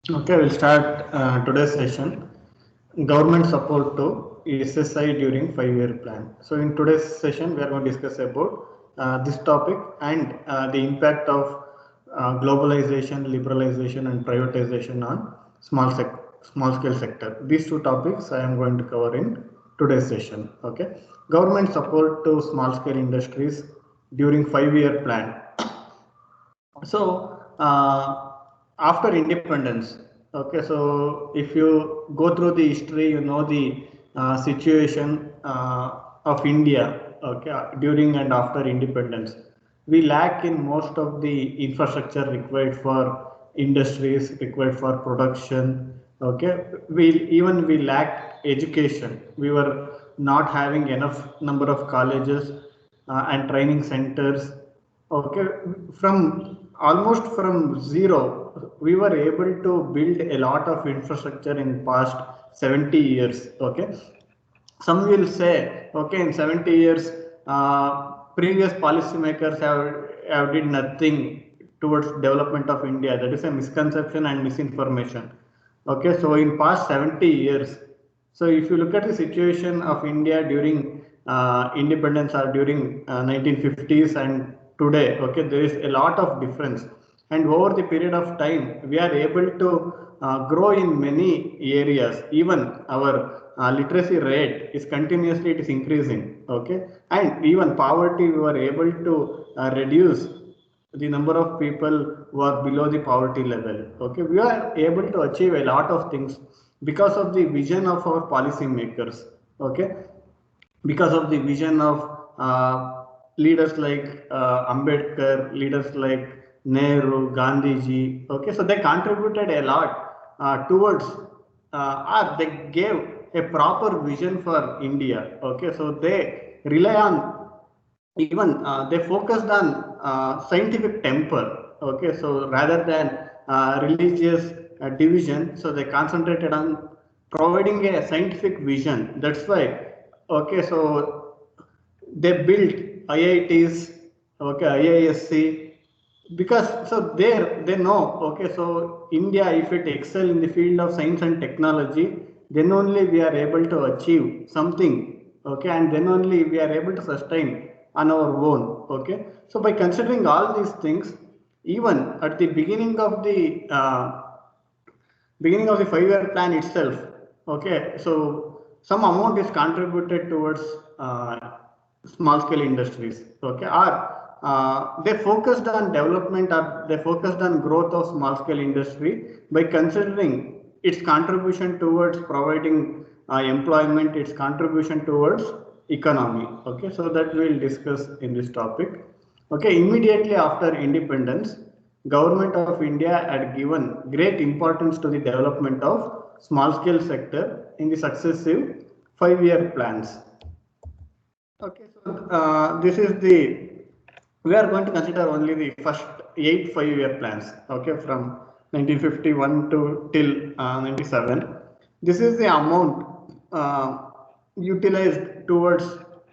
Okay, we'll start today's session. Government support to SSI during 5-year plan. So in today's session, we are going to discuss about this topic and the impact of globalization, liberalization, and privatization on small scale sector. These two topics I am going to cover in today's session. Okay, government support to small scale industries during 5-year plan. So after independence, okay, so if you go through the history, you know the situation of India, okay, during and after independence. We lack in most of the infrastructure required for industries, required for production. Okay, we lacked education. We were not having enough number of colleges and training centers. Okay, from almost from zero, we were able to build a lot of infrastructure in past 70 years. Okay, some will say, okay, in 70 years, previous policymakers have did nothing towards development of India. That is a misconception and misinformation. Okay, so in past 70 years, so if you look at the situation of India during independence or during 1950s and today, okay, there is a lot of difference. And over the period of time, we are able to grow in many areas. Even our literacy rate is continuously it is increasing. Okay, and even poverty we were able to reduce the number of people who are below the poverty level. Okay, we are able to achieve a lot of things because of the vision of our policy makers. Okay, because of the vision of leaders like Ambedkar, leaders like Nehru, Gandhiji. Okay, so they contributed a lot towards, or they gave a proper vision for India. Okay, so they rely on, even they focused on scientific temper. Okay, so rather than religious division, so they concentrated on providing a scientific vision. That's why, okay, so they built IITs, okay, IISc, because so there they know, okay, so India, if it excel in the field of science and technology, then only we are able to achieve something. Okay, and then only we are able to sustain on our own. Okay, so by considering all these things, even at the beginning of the 5-year plan itself, okay, so some amount is contributed towards small scale industries. Okay, or they focused on development, or they focused on growth of small scale industry by considering its contribution towards providing employment, its contribution towards economy. Okay, so that we will discuss in this topic. Okay, immediately after independence, Government of India had given great importance to the development of small scale sector in the successive 5-year plans. Okay, so this is the, we are going to consider only the first 8 5-year plans. Okay, from 1951 to till 97. This is the amount utilized towards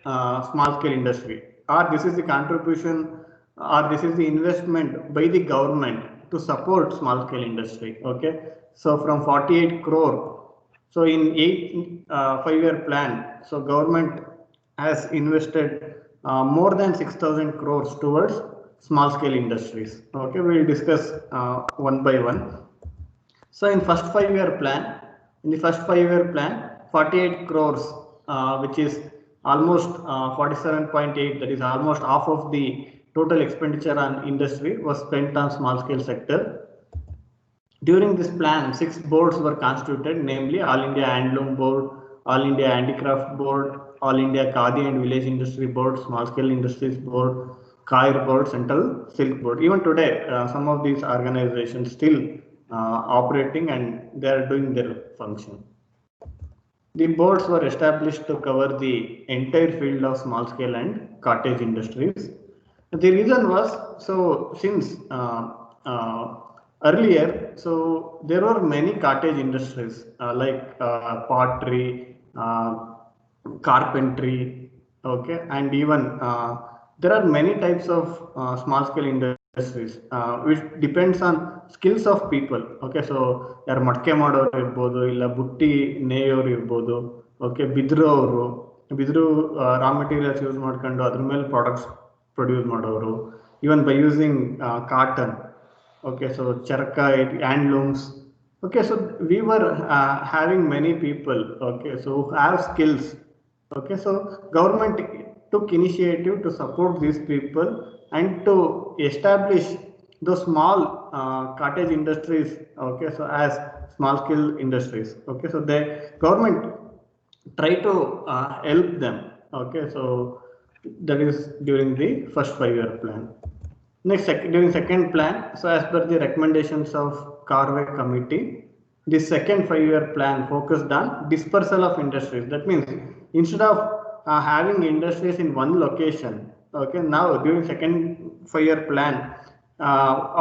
small scale industry, or this is the contribution, or this is the investment by the government to support small scale industry. Okay, so from 48 crore, so in 8 5-year plan, so government has invested more than 6,000 crores towards small scale industries. Okay, we will discuss one by one. So in first 5-year plan, in the first 5-year plan, 48 crores, which is almost 47.8, that is almost half of the total expenditure on industry was spent on small scale sector. During this plan, 6 boards were constituted, namely All India Handloom Board, All India Handicraft Board, All India Khadi and Village Industry Board, Small Scale Industries Board, Kair Board, Central Silk Board. Even today, some of these organizations still operating and they are doing their function. The boards were established to cover the entire field of small scale and cottage industries. The reason was, so since earlier, so there were many cottage industries like pottery, carpentry, okay, and even there are many types of small scale industries industries, which depends on skills of people. Okay, so ಯಾರು ಮಡಕೆ ಮಾಡೋರು ಇರ್ಬೋದು, ಇಲ್ಲ ಬುಟ್ಟಿ ನೇಯೋರು ಇರ್ಬೋದು, okay, ಬಿದ್ರು raw materials use ಮಾಡ್ಕೊಂಡು ಅದ್ರ ಮೇಲೆ ಪ್ರಾಡಕ್ಟ್ಸ್ ಪ್ರೊಡ್ಯೂಸ್ ಮಾಡೋರು, even by using cotton. Okay, so charka, handlooms. Okay, so we were having many people, okay, so who have skills. Okay, so government took initiative to support these people and to establish those small cottage industries. Okay, so as small scale industries. Okay, so the government try to help them. Okay, so that is during the first 5-year plan. Next, during second plan, so as per the recommendations of Karve committee, the second 5-year plan focused on dispersal of industries. That means instead of having industries in one location, okay, now during second 5-year plan,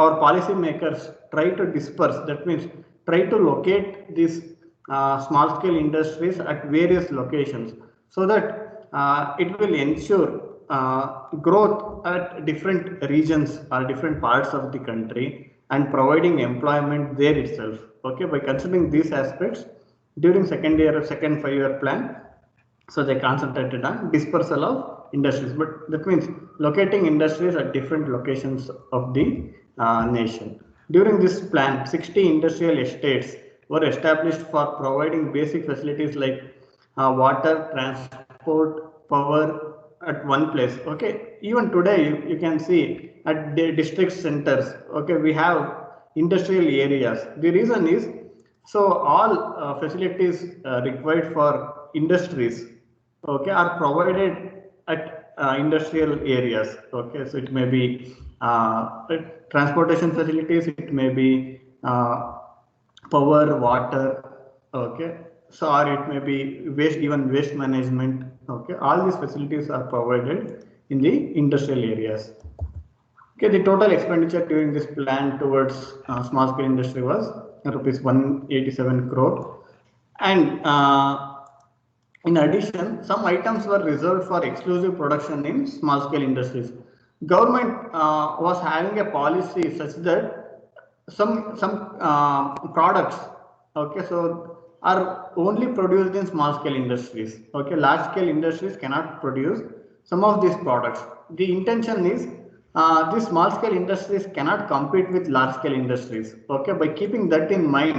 our policy makers try to disperse. That means try to locate these small scale industries at various locations, so that it will ensure growth at different regions or different parts of the country and providing employment there itself. Okay, by considering these aspects during second 5-year plan, so they concentrated on dispersal of industries, but that means locating industries at different locations of the nation. During this plan, 60 industrial estates were established for providing basic facilities like water, transport, power at one place. Okay, even today you can see at the district centers, okay, we have industrial areas. The reason is, so all facilities required for industries, okay, are provided at industrial areas. Okay, so it may be transportation facilities, it may be power, water, okay, so or it may be waste, even waste management. Okay, all these facilities are provided in the industrial areas. Okay, the total expenditure during this plan towards small scale industry was rupees 187 crore, and in addition, some items were reserved for exclusive production in small scale industries. Government was having a policy such that some products, okay, so are only produced in small scale industries. Okay, large scale industries cannot produce some of these products. The intention is these small scale industries cannot compete with large scale industries. Okay, by keeping that in mind,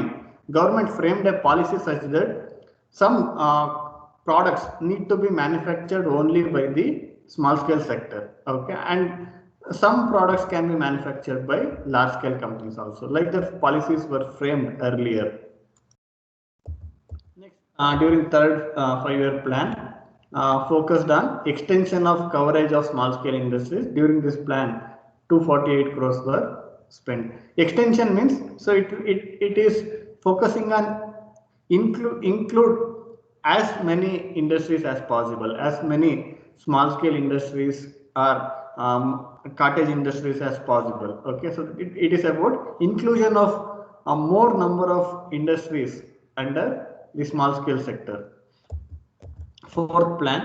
government framed a policy such that some products need to be manufactured only by the small scale sector. Okay, and some products can be manufactured by large scale companies also. Like the policies were framed earlier. Next, during third 5-year plan, focused on extension of coverage of small scale industries. During this plan, 248 crores were spent. Extension means, so it is focusing on include as many industries as possible, as many small scale industries or cottage industries as possible. Okay, so it is about inclusion of a more number of industries under the small scale sector. Fourth plan,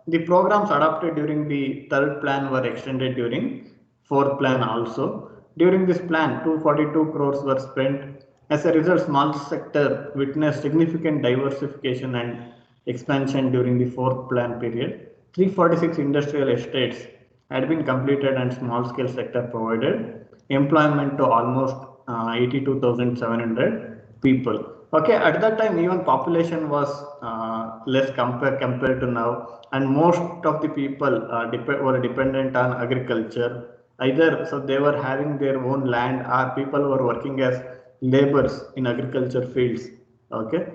the programs adopted during the third plan were extended during fourth plan also. During this plan, 242 crores were spent. As a result, small sector witnessed significant diversification and expansion during the fourth plan period. 346 industrial estates had been completed and small scale sector provided employment to almost 82,700 people. Okay, at that time even population was less compared to now, and most of the people were dependent on agriculture. Either so they were having their own land, or people were working as laborers in agriculture fields. Okay,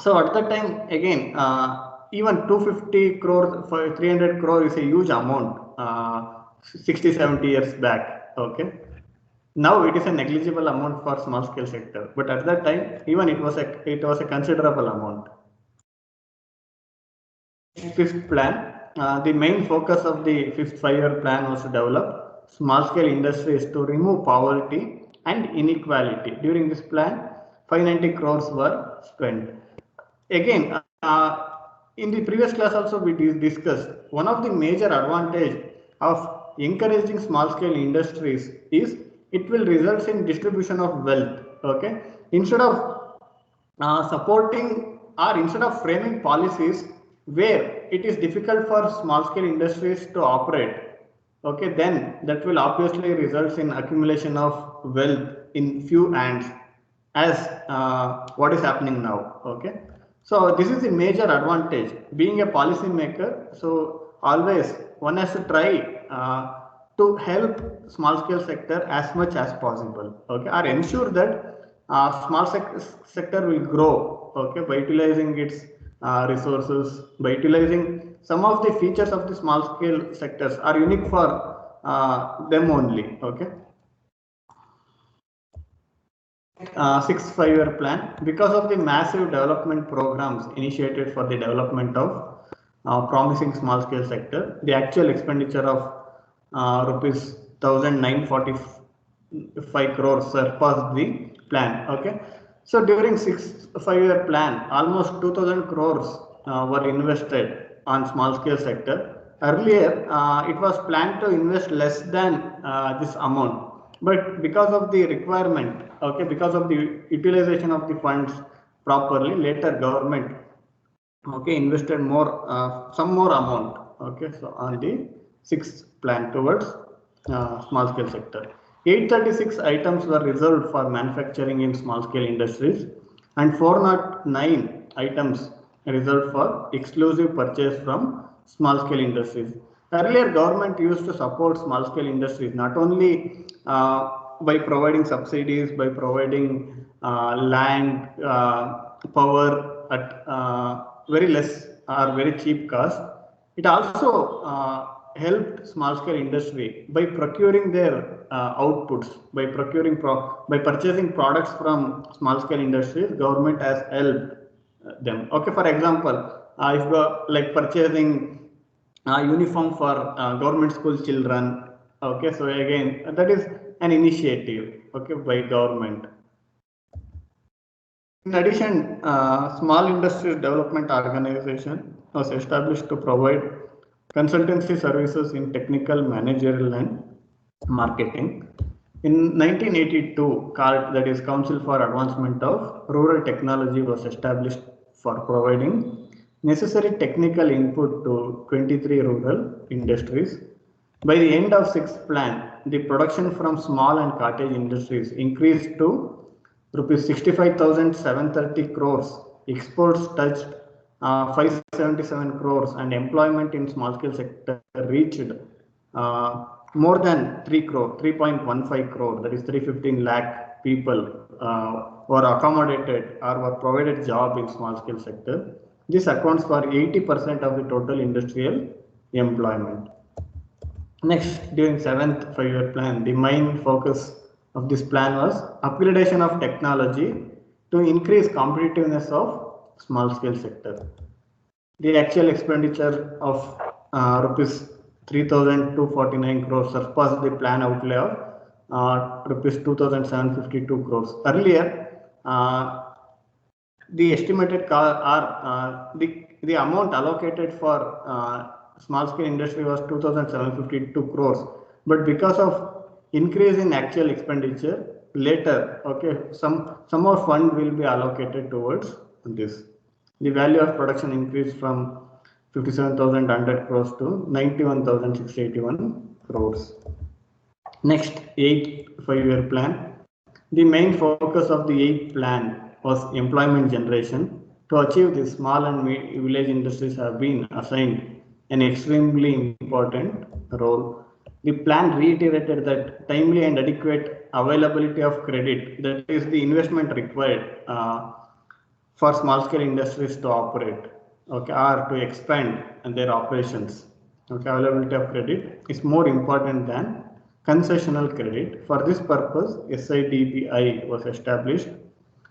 so at that time again, even 250 crore for 300 crore is a huge amount 60-70 years back. Okay, now it is a negligible amount for small scale sector, but at that time even it was a considerable amount. Fifth plan, the main focus of the fifth 5-year plan was to develop small scale industries to remove poverty and inequality. During this plan, 590 crores were spent. Again, in the previous class also we discussed one of the major advantage of encouraging small scale industries is it will result in distribution of wealth. Okay, instead of supporting or instead of framing policies where it is difficult for small scale industries to operate, okay, then that will obviously result in accumulation of wealth in few hands, as what is happening now. Okay, so this is a major advantage being a policy maker. So always one has to try to help small scale sector as much as possible, okay, or ensure that small sector will grow, okay, by utilizing its resources, by utilizing some of the features of the small scale sectors are unique for them only. Okay, 6 5-year plan. Because of the massive development programs initiated for the development of promising small scale sector, the actual expenditure of rupees 1945 crores surpassed the plan. Okay, so during 6 5-year plan, almost 2000 crores were invested on small scale sector. Earlier, it was planned to invest less than this amount, but because of the requirement, okay, because of the utilization of the funds properly, later government, okay, invested more, some more amount, okay, so on the 6th plan towards small scale sector. 836 items were reserved for manufacturing in small scale industries and 409 items reserved for exclusive purchase from small scale industries. Earlier, government used to support small scale industries not only by providing subsidies, by providing land, power at very less or very cheap cost. It also helped small scale industry by procuring their outputs, by by purchasing products from small scale industries. Government has helped them. Okay, for example, if like purchasing uniform for government school children. Okay, so again that is an initiative, okay, by government. In addition, Small Industries Development Organization was established to provide consultancy services in technical, managerial, and marketing. In 1982, CART, that is Council for Advancement of Rural Technology, was established for providing necessary technical input to 23 rural industries. By the end of 6th plan, the production from small and cottage industries increased to rupees 65,730 crores. Exports touched 577 crores, and employment in small scale sector reached more than 3.15 crore, that is 315 lakh people were accommodated or were provided job in small scale sector. This accounts for 80% of the total industrial employment. Next, during 7th 5-year plan, the main focus of this plan was upgradation of technology to increase competitiveness of small scale sector. The actual expenditure of rupees 3,249 crores surpassed the plan outlay of rupees 2,752 crores. Earlier, the estimated the amount allocated for small scale industry was 2,752 crores, but because of increase in actual expenditure later, okay, some more fund will be allocated towards this. The value of production increased from 57,100 crores to 91,681 crores. Next, 8th 5-year plan. The main focus of the 8th plan was employment generation. To achieve this, small and village industries have been assigned an extremely important role. The plan reiterated that timely and adequate availability of credit, that is the investment required for small scale industries to operate, okay, or to expand their operations. Okay, availability of credit is more important than concessional credit. For this purpose, SIDBI was established.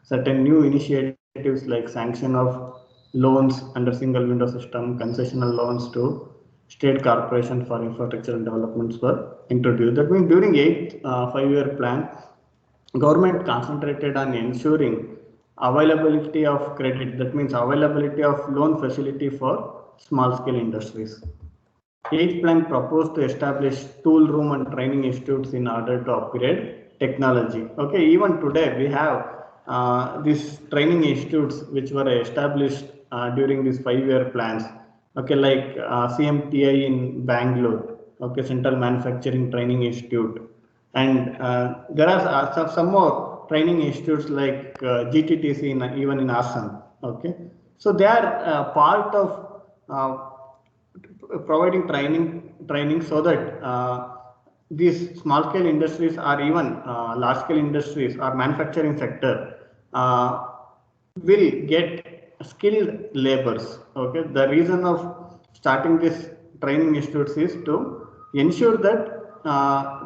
Certain new initiatives like sanction of loans under single window system, concessional loans to state corporation for infrastructure developments were introduced. That means during 8th 5-year plan, government concentrated on ensuring availability of credit. That means availability of loan facility for small scale industries. Eighth plan proposed to establish tool room and training institutes in order to upgrade technology. Okay, even today we have these training institutes which were established during these 5-year plans. Okay, like CMTI in Bangalore. Okay, Central Manufacturing Training Institute, and there are some more training institutes like GTTC even in Assam. Okay, so they are part of providing training so that these small scale industries or even large scale industries or manufacturing sector will get skilled laborers. Okay, the reason of starting this training institutes is to ensure that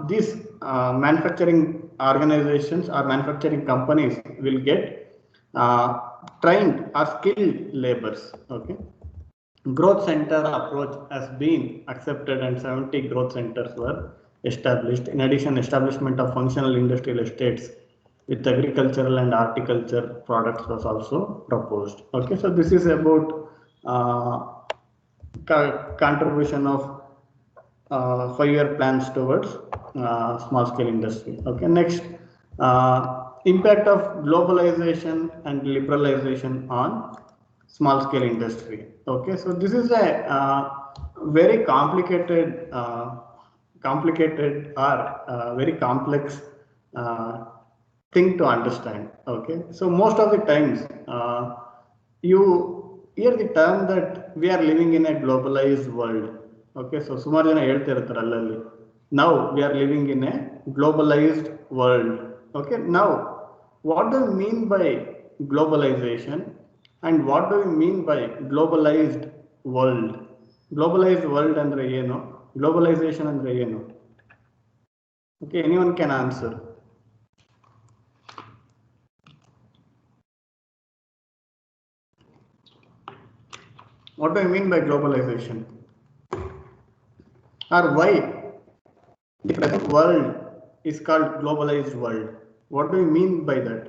these manufacturing organizations or manufacturing companies will get trained or skilled laborers. Okay, growth center approach has been accepted and 70 growth centers were established. In addition, establishment of functional industrial estates with agricultural and horticulture products was also proposed. Okay, so this is about contribution of 5-year plans towards small scale industry. Okay, next, impact of globalization and liberalization on small scale industry. Okay, so this is a very complicated or very complex thing to understand. Okay, so most of the times you hear the term that we are living in a globalized world. Okay, so ಸುಮಾರು ಜನ ಹೇಳ್ತಿರ್ತಾರೆ ಅಲ್ಲಲ್ಲಿ. Now we are living in a globalized world. Okay, now what do you mean by globalization and what do you mean by globalized world? Globalized world andre ಏನು? Globalization andre ಏನು? Okay, anyone can answer. What do you mean by globalization? Or why the present world is called globalized world? What do you mean by that?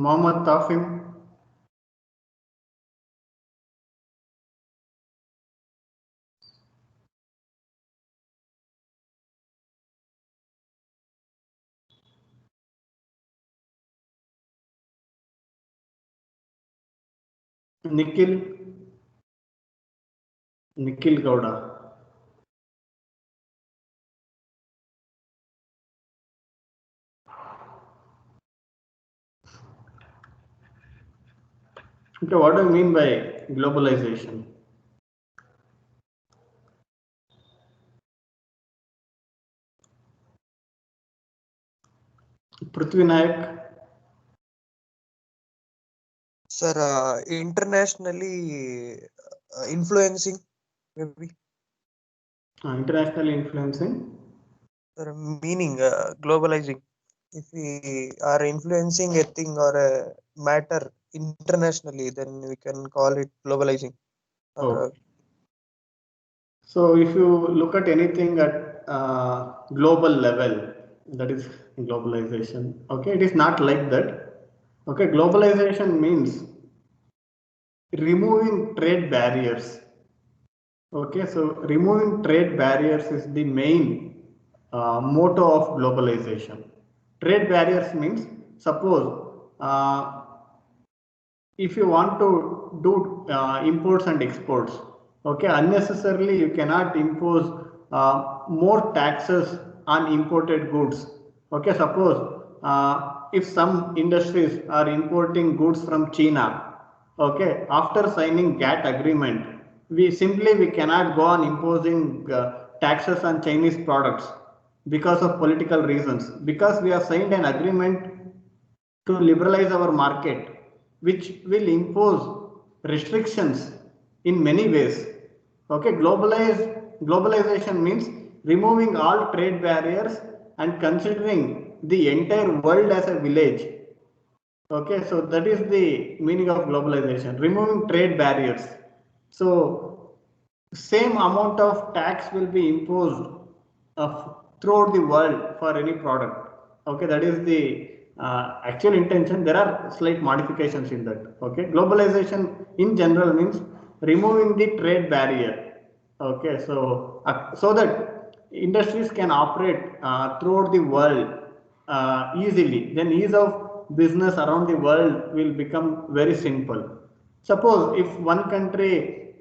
Mohammed Tafim? Nikhil Gowda. Okay, what do you mean by globalization? Prithvi Nayak. Sir, internationally influencing, maybe. Internationally influencing? Sir, meaning globalizing. If we are influencing a thing or a matter internationally, then we can call it globalizing. Oh. So if you look at anything at global level, that is globalization. Okay, it is not like that. Okay, globalization means removing trade barriers. Okay, so removing trade barriers is the main motto of globalization. Trade barriers means, suppose if you want to do imports and exports, okay, unnecessarily you cannot impose more taxes on imported goods. Okay, suppose if some industries are importing goods from China, okay, after signing GATT agreement, we cannot go on imposing taxes on Chinese products because of political reasons, because we have signed an agreement to liberalize our market, which will impose restrictions in many ways. Okay, globalization means removing all trade barriers and considering the entire world as a village. Okay, so that is the meaning of globalization, removing trade barriers. So same amount of tax will be imposed throughout the world for any product. Okay, that is the actual intention, there are slight modifications in that. Okay, globalization in general means removing the trade barrier. Okay, so that industries can operate throughout the world easily. Then ease of business around the world will become very simple. Suppose if one country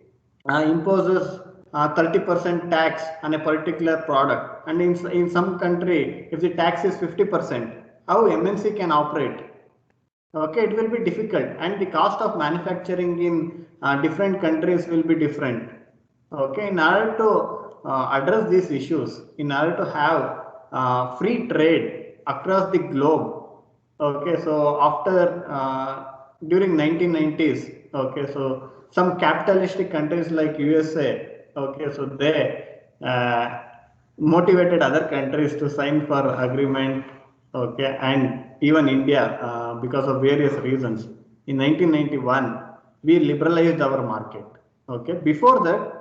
imposes 30% tax on a particular product, and in some country if the tax is 50%, how MNC can operate? Okay, it will be difficult, and the cost of manufacturing in different countries will be different. Okay, in order to address these issues, in order to have free trade across the globe. Okay, so after during 1990s, okay, so some capitalistic countries like USA, okay, so they motivated other countries to sign for agreement, okay, and even India because of various reasons. In 1991, we liberalized our market. Okay, before that,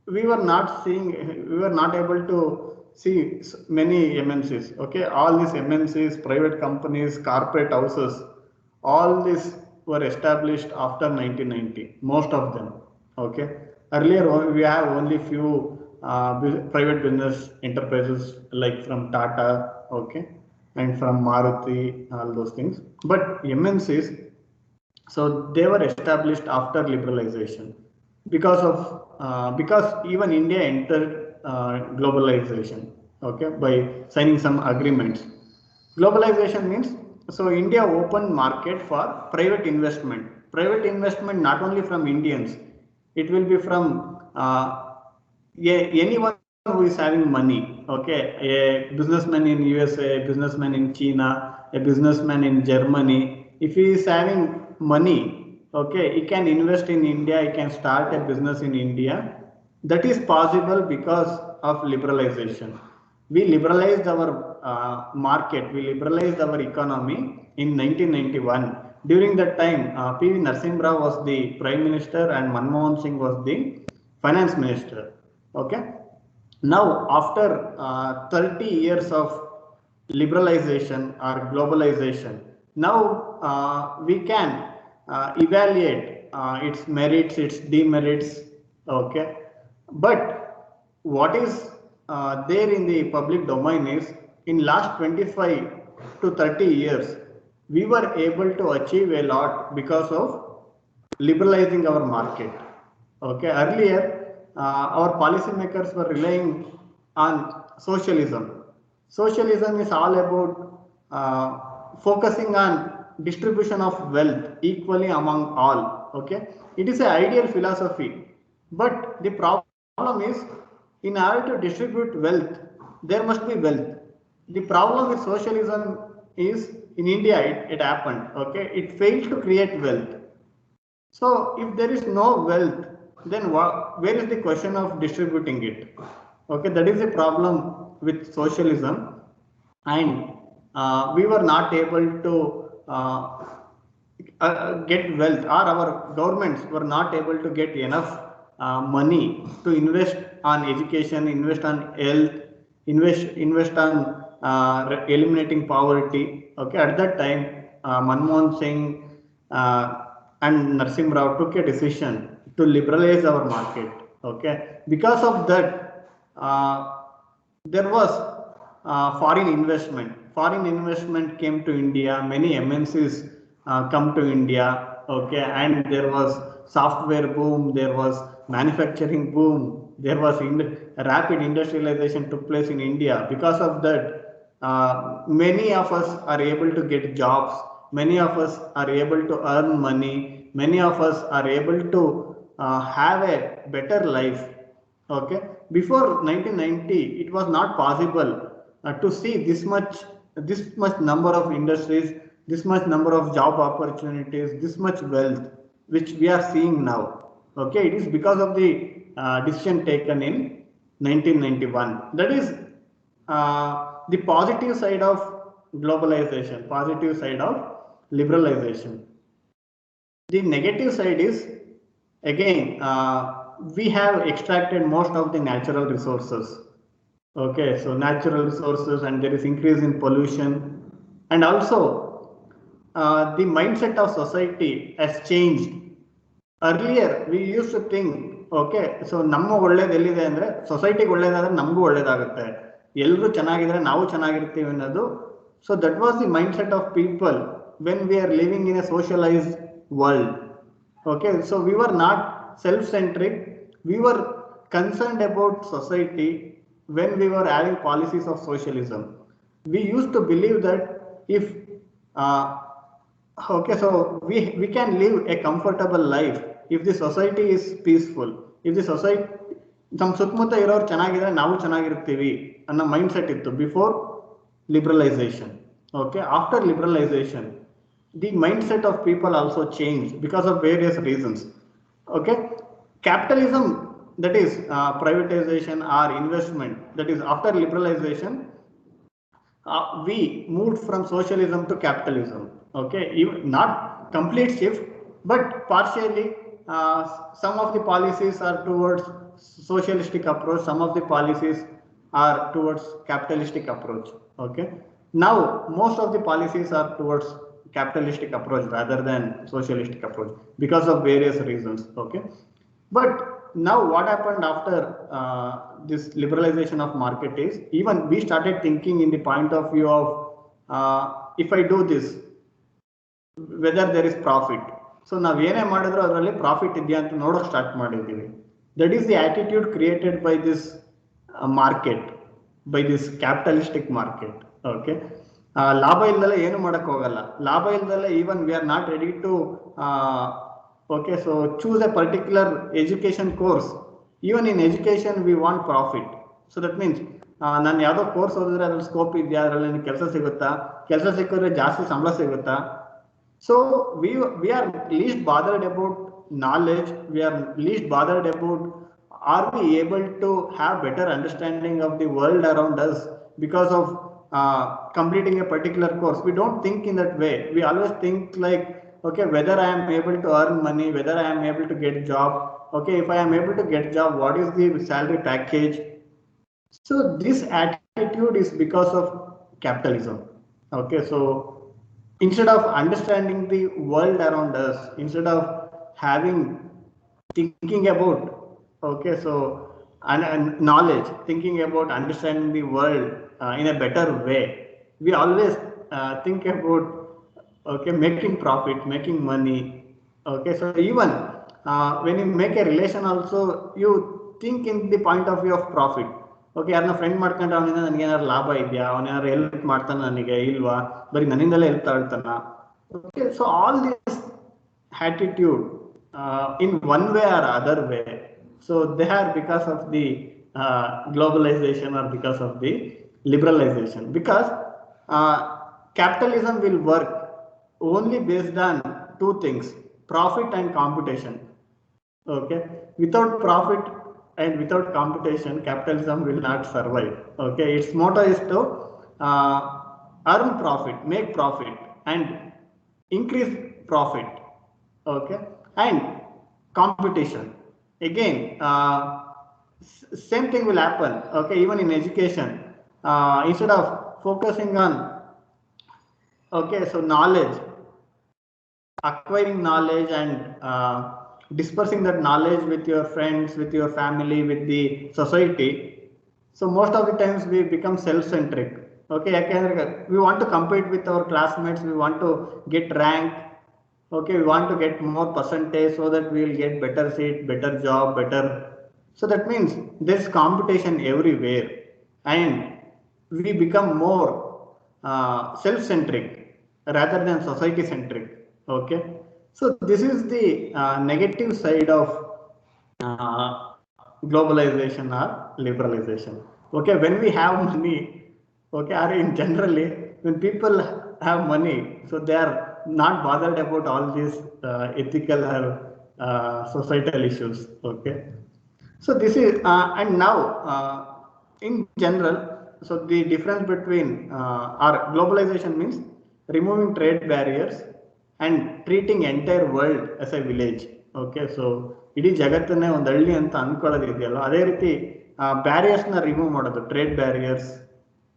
we were not seeing, we were not able to see many MNCs. Okay, all these MNCs, private companies, corporate houses, all these were established after 1990. Most of them. Okay, earlier we have only few private business enterprises like from Tata. Okay, and from Maruti, all those things. But MNCs, so they were established after liberalization because even India entered globalization, okay, by signing some agreements. Globalization means, so India opened market for private investment. Private investment not only from Indians, it will be from anyone who is having money. Okay, a businessman in USA, a businessman in China, a businessman in Germany. If he is having money, okay, he can invest in India, he can start a business in India. That is possible because of liberalization. We liberalized our market, we liberalized our economy in 1991. During that time, P.V. Narasimha Rao was the Prime Minister and Manmohan Singh was the Finance Minister. Okay. Now, after 30 years of liberalization or globalization, now we can evaluate its merits, its demerits. Okay, but what is there in the public domain is, in last 25 to 30 years, we were able to achieve a lot because of liberalizing our market. Okay, earlier our policymakers were relying on socialism. Socialism is all about focusing on distribution of wealth equally among all. Okay, it is an ideal philosophy, but the problem is, in order to distribute wealth, there must be wealth. The problem with socialism is, in India it happened. Okay, it failed to create wealth. So if there is no wealth, then where is the question of distributing it? Okay, that is the problem with socialism, and we were not able to get wealth, or our governments were not able to get enough money to invest on education, invest on health, invest on eliminating poverty. Okay, at that time, Manmohan Singh and Narasimha Rao took a decision to liberalize our market. Okay, because of that, there was foreign investment. Foreign investment came to India. Many MNCs come to India. Okay, and there was software boom. There was manufacturing boom. There was rapid industrialization took place in India. Because of that, many of us are able to get jobs. Many of us are able to earn money. Many of us are able to have a better life. Okay, before 1990, it was not possible to see this much number of industries, this much number of job opportunities, this much wealth, which we are seeing now. Okay, it is because of the decision taken in 1991. That is the positive side of globalization, positive side of liberalization. The negative side is, again, we have extracted most of the natural resources. Okay, so natural resources, and there is increase in pollution. And also the mindset of society has changed. Earlier we used to think, okay, so ನಮ್ಮ ಒಳ್ಳೇದು ಎಲ್ಲಿದೆ ಅಂದ್ರೆ ಸೊಸೈಟಿಗೆ ಒಳ್ಳೇದಾದ್ರೆ ನಮಗೂ ಒಳ್ಳೇದಾಗುತ್ತೆ, ಎಲ್ಲರೂ ಚೆನ್ನಾಗಿದ್ರೆ ನಾವು ಚೆನ್ನಾಗಿರ್ತೀವಿ ಅನ್ನೋದು. So that was the mind set of people when we are living in a socialized world. Okay, so we were not self-centric, we were concerned about society. When we were having policies of socialism, we used to believe that if okay, so we can live a comfortable life if the society is peaceful, if the society ನಮ್ಮ ಸುತ್ತಮುತ್ತ ಇರೋರು ಚೆನ್ನಾಗಿದ್ರೆ ನಾವು ಚೆನ್ನಾಗಿರ್ತೀವಿ ಅನ್ನೋ mind set ಇತ್ತು before liberalization. Okay, after liberalization the mindset of people also changed because of various reasons. Okay, capitalism, that is privatization or investment, that is after liberalization we moved from socialism to capitalism. Okay, not complete shift but partially. Some of the policies are towards socialistic approach, some of the policies are towards capitalistic approach. Okay, now most of the policies are towards capitalistic approach rather than socialistic approach because of various reasons. Okay, but now what happened after this liberalization of market is, even we started thinking in the point of view of if I do this, whether there is profit. So ನಾವು ಏನೇ ಮಾಡಿದ್ರು ಅದರಲ್ಲಿ profit ಇದೆಯಾ ಅಂತ ನೋಡೋಕೆ start ಮಾಡಿದ್ದೀವಿ. That is the attitude created by this market, by this capitalistic market. Okay, ಲಾಭ ಇಲ್ದಲೆ ಏನು ಮಾಡಕ್ ಹೋಗಲ್ಲ, ಲಾಭ ಇಲ್ದಲೆ even we are not ready to okay, so choose a particular education course. Even in education we want profit. So that means ನಾನು ಯಾವುದೋ course ಓದಿದ್ರೆ ಅದ್ರಲ್ಲಿ scope ಇದೆಯಾ, ಅದರಲ್ಲಿ ನನಗೆ ಕೆಲಸ ಸಿಗುತ್ತಾ, ಕೆಲಸ ಸಿಕ್ಕಿದ್ರೆ ಜಾಸ್ತಿ ಸಂಬಳ ಸಿಗುತ್ತಾ. So we are least bothered about knowledge, we are least bothered about are we able to have better understanding of the world around us because of completing a particular course. We don't think in that way. We always think like, okay, whether I am able to earn money, whether I am able to get job. Okay, if I am able to get job, what is the salary package? So this attitude is because of capitalism. Okay, so instead of understanding the world around us, instead of thinking about, okay, so and knowledge, thinking about understanding the world in a better way, we always think about, okay, making profit, making money. Okay, so even when you make a relation also, you think in the point of view of profit. Okay, ಯಾರನ್ನ friend ಮಾಡ್ಕೊಂಡ್ರೆ ಅವನಿಂದ ನನಗೆ ಏನಾದ್ರು ಲಾಭ ಇದೆಯಾ, ಅವನೇನಾದ್ರು help ಮಾಡ್ತಾನೆ ನನಗೆ ಇಲ್ವಾ, ಬರೀ ನನ್ನಿಂದಲೇ ಹೆಲ್ಪ್ ತಗೊಳ್ತಾನ. Okay, so all this attitude in one way or other way, so they are because of the globalization or because of the liberalization, because capitalism will work only based on two things, profit and computation. Okay, without profit and without computation capitalism will not survive. Okay, its motto is to earn profit, make profit and increase profit. Okay, and competition again, same thing will happen. Okay, even in education, instead of focusing on, okay, so knowledge, acquiring knowledge and dispersing that knowledge with your friends, with your family, with the society, so most of the times we become self-centric. Okay, we want to compete with our classmates, we want to get rank. Okay, we want to get more percentage so that we will get better seat, better job, better. So that means there's competition everywhere and we become more self-centric rather than society-centric. Okay, so this is the negative side of globalization or liberalization. Okay, when we have money, okay, or in generally when people have money, so they are not bothered about all these ethical or societal issues. Okay, so this is and now in general, so the difference between our globalization means removing trade barriers and treating entire world as a village. Okay, so ಇಡೀ ಜಗತ್ತನ್ನೇ ಒಂದು ಹಳ್ಳಿ ಅಂತ ಅನ್ಕೊಳ್ಳೋದು ಇದೆಯಲ್ಲ, ಅದೇ ರೀತಿ barriers ನ remove ಮಾಡೋದು, trade barriers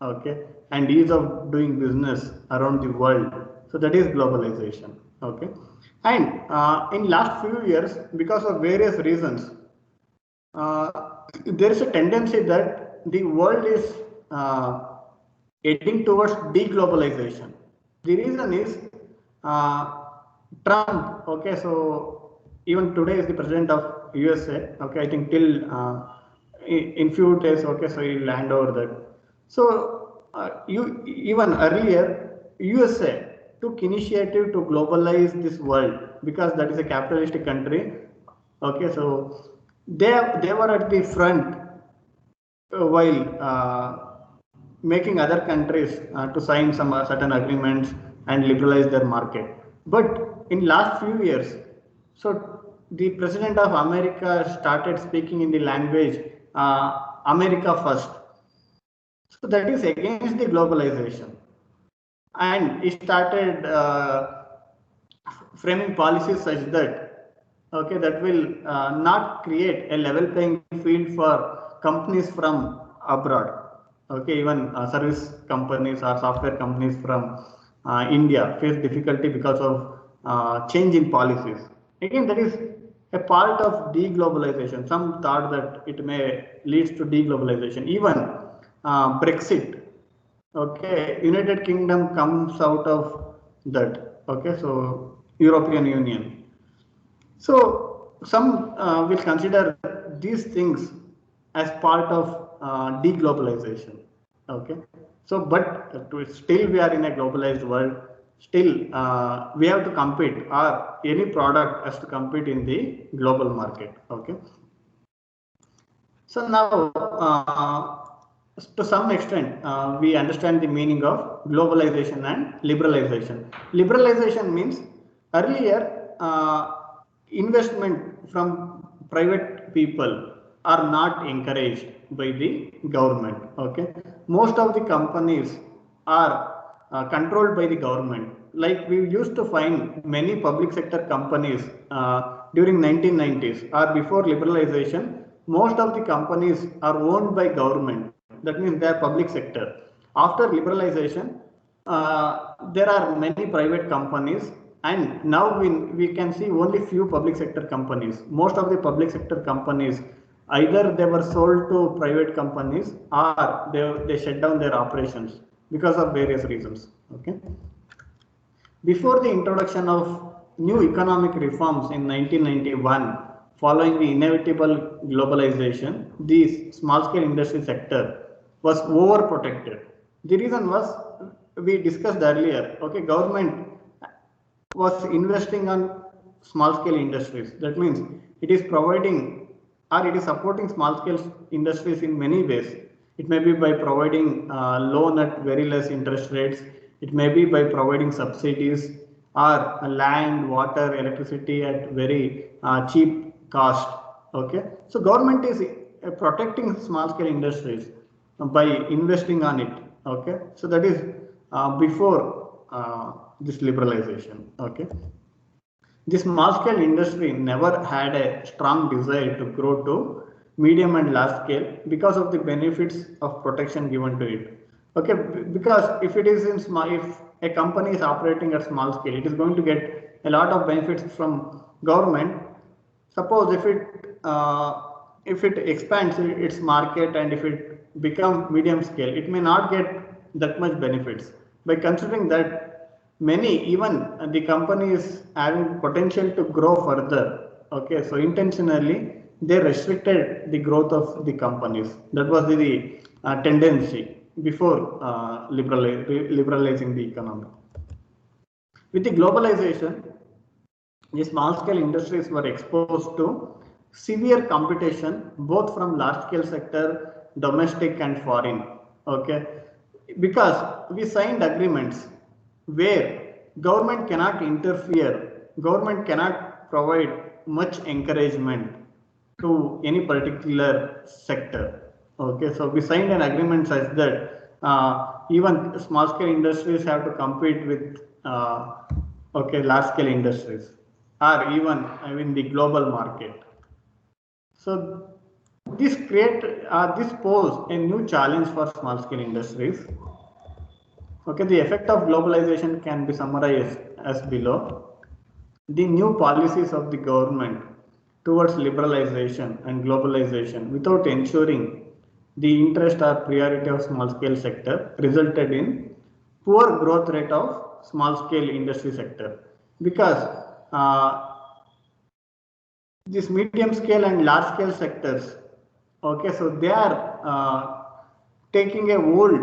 okay, and ease of doing business around the world. So that is globalization, okay. And in last few years, because of various reasons, uh, there is a tendency that the world is heading towards deglobalization. The reason is uh, Trump. Okay, so even today is the president of USA. Okay, I think till in few days. Okay, so he'll hand over that. So you even earlier USA took initiative to globalize this world because that is a capitalistic country. Okay, so they were at the front while making other countries to sign some certain agreements and liberalize their market. But in last few years, so the president of America started speaking in the language America first. So that is against the globalization, and he started framing policies such that okay that will not create a level playing field for companies from abroad. Okay, even service companies or software companies from India face difficulty because of change in policies. Again, that is a part of deglobalization. Some thought that it may leads to deglobalization. Even Brexit. Okay, United Kingdom comes out of that. Okay, so European Union. So some will consider these things as part of deglobalization. Okay, so but still we are in a globalized world. Still, we have to compete, or any product has to compete in the global market. Okay. So now, to some extent, we understand the meaning of globalization and liberalization. Liberalization means earlier investment from private people are not encouraged by the government. Okay, most of the companies are controlled by the government. Like we used to find many public sector companies during 1990s or before liberalization. Most of the companies are owned by government. That means they are public sector. After liberalization, there are many private companies, and now we can see only few public sector companies. Most of the public sector companies either they were sold to private companies or they shut down their operations because of various reasons. Okay. Before the introduction of new economic reforms in 1991, following the inevitable globalization, the small-scale industry sector was overprotected. The reason was we discussed earlier. Okay, government was investing on small-scale industries. That means it is providing or it is supporting small-scale industries in many ways. It may be by providing loan at very less interest rates. It may be by providing subsidies or land, water, electricity at very cheap cost. Okay, so government is protecting small-scale industries by investing on it. Okay, so that is before this liberalization. Okay, the small scale industry never had a strong desire to grow to medium and large scale because of the benefits of protection given to it. Okay, because if it is in small, if a company is operating at small scale, it is going to get a lot of benefits from government. Suppose if it expands its market and if it becomes medium scale, it may not get that much benefits. By considering that many even the company is having potential to grow further, okay, so intentionally they restricted the growth of the companies. That was the tendency before liberalizing the economy. With the globalization, the small scale industries were exposed to severe competition both from large scale sector, domestic and foreign. Okay, because we signed agreements where government cannot interfere, government cannot provide much encouragement to any particular sector. Okay, so we signed an agreement such that even small scale industries have to compete with okay large scale industries or even I mean the global market. So this pose a new challenge for small scale industries. Okay, the effect of globalization can be summarized as below. The new policies of the government towards liberalization and globalization without ensuring the interest or priority of small scale sector resulted in poor growth rate of small scale industry sector, because this medium scale and large scale sectors, okay, so they are taking a hold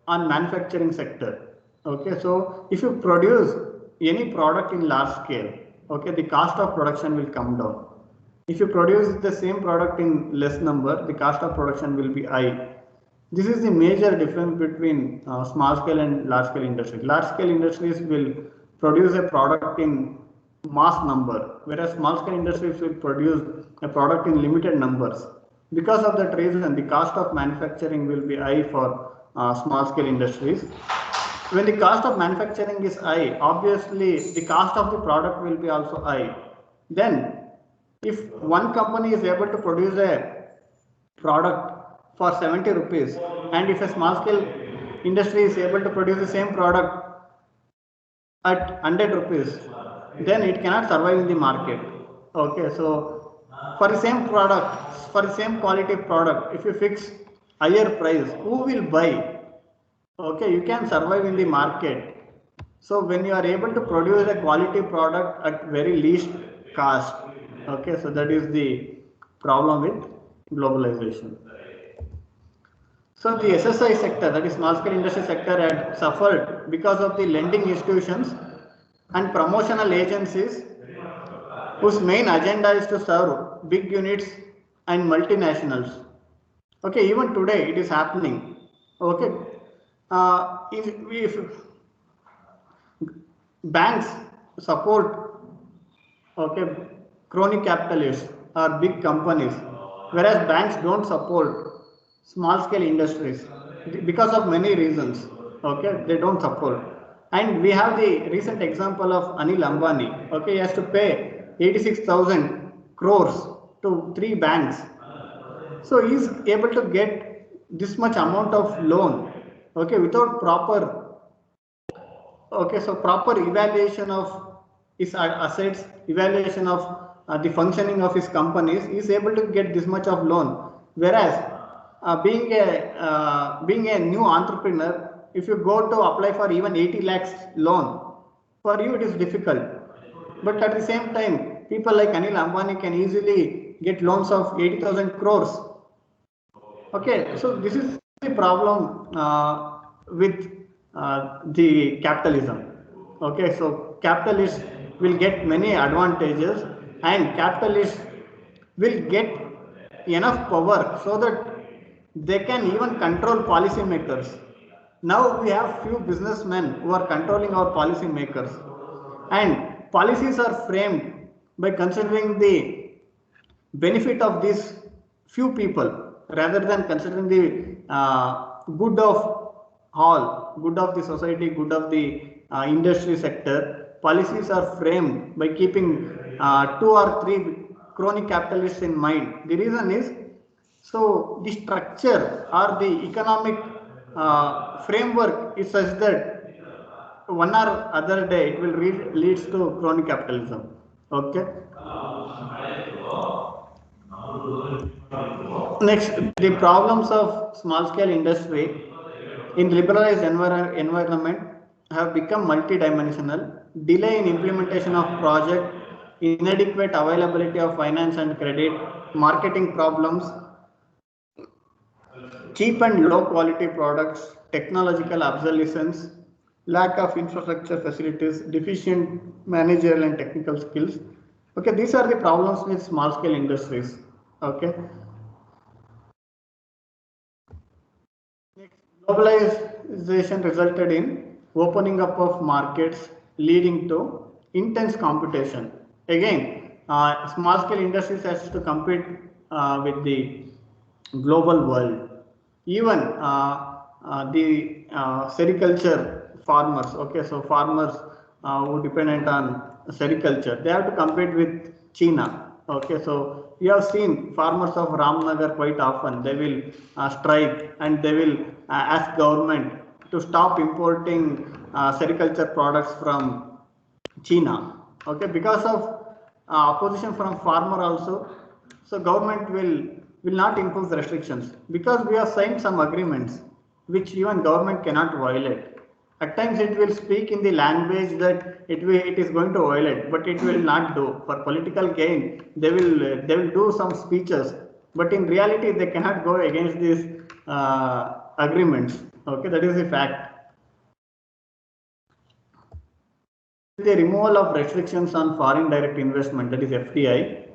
on manufacturing sector. Okay, so if you produce any product in large scale, okay, the cost of production will come down. If you produce the same product in less number, the cost of production will be high. This is the major difference between small scale and large scale industries. Large scale industries will produce a product in mass number, whereas small scale industries will produce a product in limited numbers. Because of that reason, the cost of manufacturing will be high for small scale industries. When the cost of manufacturing is high, obviously the cost of the product will be also high. Then if one company is able to produce a product for 70 rupees, and if a small scale industry is able to produce the same product at 100 rupees, then it cannot survive in the market. Okay, so for the same product, for the same quality product, if you fix higher price, who will buy? Okay, you can survive in the market. So when you are able to produce a quality product at very least cost, okay, so that is the problem with globalization. So the SSI sector, that is small scale industry sector, had suffered because of the lending institutions and promotional agencies whose main agenda is to serve big units and multinationals. Okay, even today it is happening. Okay, if banks support, okay, crony capitalists or big companies, whereas banks don't support small scale industries because of many reasons. Okay, they don't support. And we have the recent example of Anil Ambani. Okay, he has to pay 86,000 crores to 3 banks. So he is able to get this much amount of loan, okay, without proper, okay, so proper evaluation of his assets, evaluation of the functioning of his companies, he is able to get this much of loan. Whereas being a new entrepreneur, if you go to apply for even 80 lakhs loan, for you it is difficult. But at the same time, people like Anil Ambani can easily get loans of 80,000 crores. Okay, so this is the problem with the capitalism. Okay, so capitalists will get many advantages, and capitalists will get enough power so that they can even control policymakers. Now we have few businessmen who are controlling our policymakers, and policies are framed by considering the benefit of these few people rather than considering the good of all, good of the society, good of the industry sector. Policies are framed by keeping 2 or 3 crony capitalists in mind. The reason is, so the structure or the economic framework is such that one or other day it will leads to crony capitalism. Okay. Next, the problems of small scale industry in liberalized environment have become multidimensional. Delay in implementation of project, inadequate availability of finance and credit, marketing problems, cheap and low quality products, technological obsolescence, lack of infrastructure facilities, deficient managerial and technical skills. Okay, these are the problems with small scale industries. Okay. Next, globalization resulted in opening up of markets, leading to intense competition. Again, small scale industries has to compete with the global world. Even the sericulture farmers, okay, so farmers who dependent on sericulture, they have to compete with China. Okay, so you have seen farmers of Ramnagar quite often. They will strike and they will ask government to stop importing sericulture products from China. Okay, because of opposition from farmer also, so government will not impose restrictions because we have signed some agreements which even government cannot violate. At times it will speak in the language that it is going to violate, but it will not do. For political gain, they will do some speeches, but in reality they cannot go against these agreements. Okay, that is the fact. The removal of restrictions on foreign direct investment, that is FDI,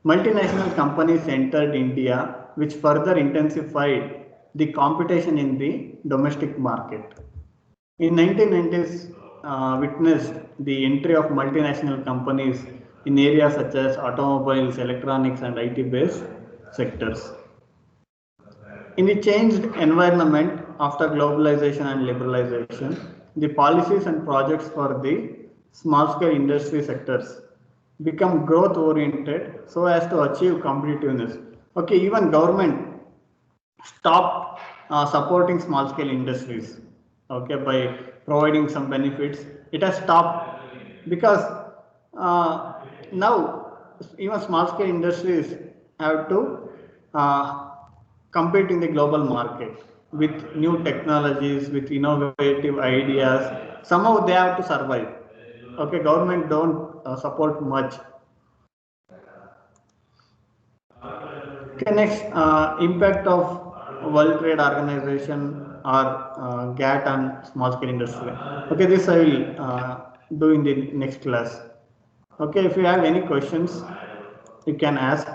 multinational companies entered India, which further intensified the competition in the domestic market. In 1990s, witnessed the entry of multinational companies in areas such as automobiles, electronics, and IT-based sectors. In the changed environment after globalization and liberalization, the policies and projects for the small scale industry sectors become growth oriented so as to achieve competitiveness. Okay, even government stopped supporting small scale industries, okay, by providing some benefits. It has stopped because uh, now even small scale industries have to compete in the global market with new technologies, with innovative ideas. Somehow they have to survive. Okay, government don't support much. Okay, next, impact of World Trade Organization or GATT on small scale industry. Okay, this I will do in the next class. Okay, if you have any questions, you can ask.